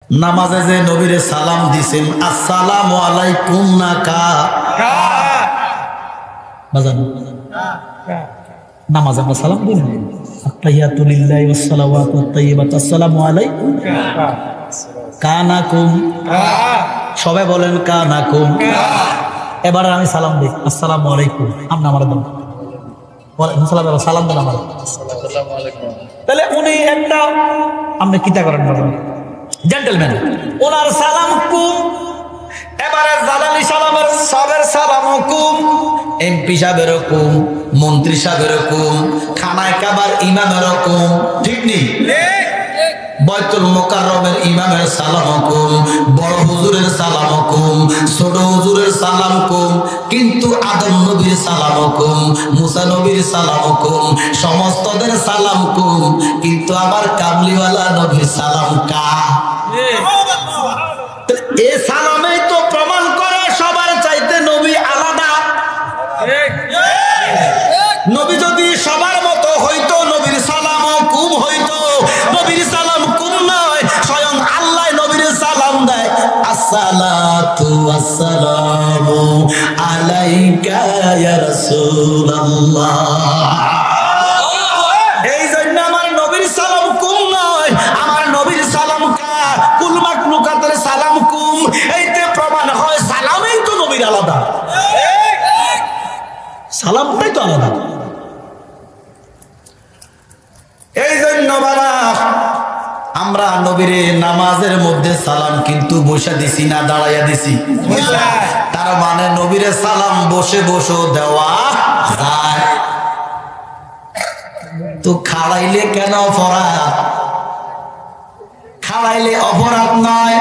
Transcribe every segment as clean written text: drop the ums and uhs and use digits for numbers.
নামাজে যে নবীরে সালাম দিছেন আসসালামু আলাইকুম না কা বাজান নামাজ আমরা সালাম দিই না আত্তাহিয়াতু লিল্লাহি ওয়াস সালাওয়াতু ওয়াত তাইয়্যিবাতু আসসালামু আলাইকুম কানাকুম সবাই বলেন কানাকুম এবার আমি সালাম দিই আসসালামু আলাইকুম আপনি আমার দাম ওয়ালাইকুম সালাম সালাম দেন আমার আসসালামু আলাইকুম তাহলে উনি একটা আপনি কিতা করেন বলেন জেন্টলম্যান ওনার সালাম কুম এবারে জালালি সালামের সাবের সালাম হুকুম এমপি সাহেবের হুকুম মন্ত্রী সাহেবের হুকুম খানায় কাবার ইমামের হুকুম ঠিক নেই বাইতুল মুকাররমের ইমামের সালাম হুকুম বড় হুজুরের সালাম হুকুম ছোট হুজুরের সালাম হুকুম কিন্তু আদম নবীর সালাম হুকুম মুসা নবীর সালাম হুকুম সমস্তদের সালাম হুকুম কিন্তু আবার কামলিওয়ালা নবীর সালাম কা এই সালামেই তো প্রমাণ করে সবার চাইতে নবী আলাদা নবী যদি সবার মতো হইতো নবীর সালাম হুকুম হইতো নবীর সালাম হুকুম নয় স্বয়ং আল্লাহ নবীর সালাম দেয় আসসালাতু ওয়াসসালামু আলাইকা ইয়া রাসূলুল্লাহ এই জন্য আমার নবীর সালাম হুকুম নয় আমার নবীর সালাম কা কুল মাখলুকাতের সালাম হুকুম এইতে প্রমাণ হয় সালামেই তো নবীর আলাদা সালামটাই তো আলাদা এই জন্য বাবা আমরা নবীর নামাজের মধ্যে সালাম কিন্তু বসে দিছি না দাঁড়াইয়া দিছি তার মানে নবীর সালাম বসে বসে দেওয়া যায় তো খাড়াইলে কেন অপরাধ খাড়াইলে অপরাধ নয়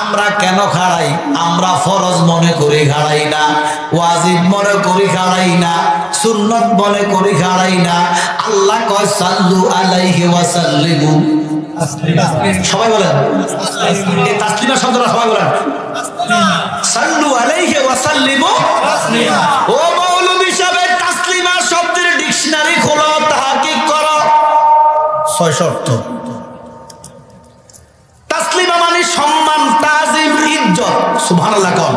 আমরা কেন খাড়াই আমরা ফরজ মনে করি খাড়াই না ওয়াজিব মনে করি খাড়াই না সুন্নাত মনে করি খাড়াই না আল্লাহ কয় সাল্লু আলাইহি ওয়া সাল্লিমু সবাই বলেন এই তাসলিমা শব্দটা সবাই বলেন সাল্লু আলাইহি ওয়া সাল্লিমু তাসলিমা ও মৌলভী সাহেব তাসলিমা শব্দের ডিকশনারি খোলো তাহকিক করো 6 অর্থ তাসলিমা মানে সম্মান তাজিম ইজ্জত সুবহানাল্লাহ কোন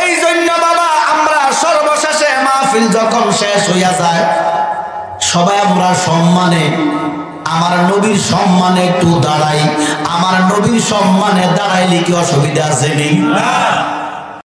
এই জন্য বাবা আমরা সর্বশেষে মাহফিল যখন শেষ হইয়া যায় সবাই আমরা সম্মানে আমার নবীর সম্মানে একটু দাঁড়াই আমার নবীর সম্মানে দাঁড়াইলে কি অসুবিধা আছে নি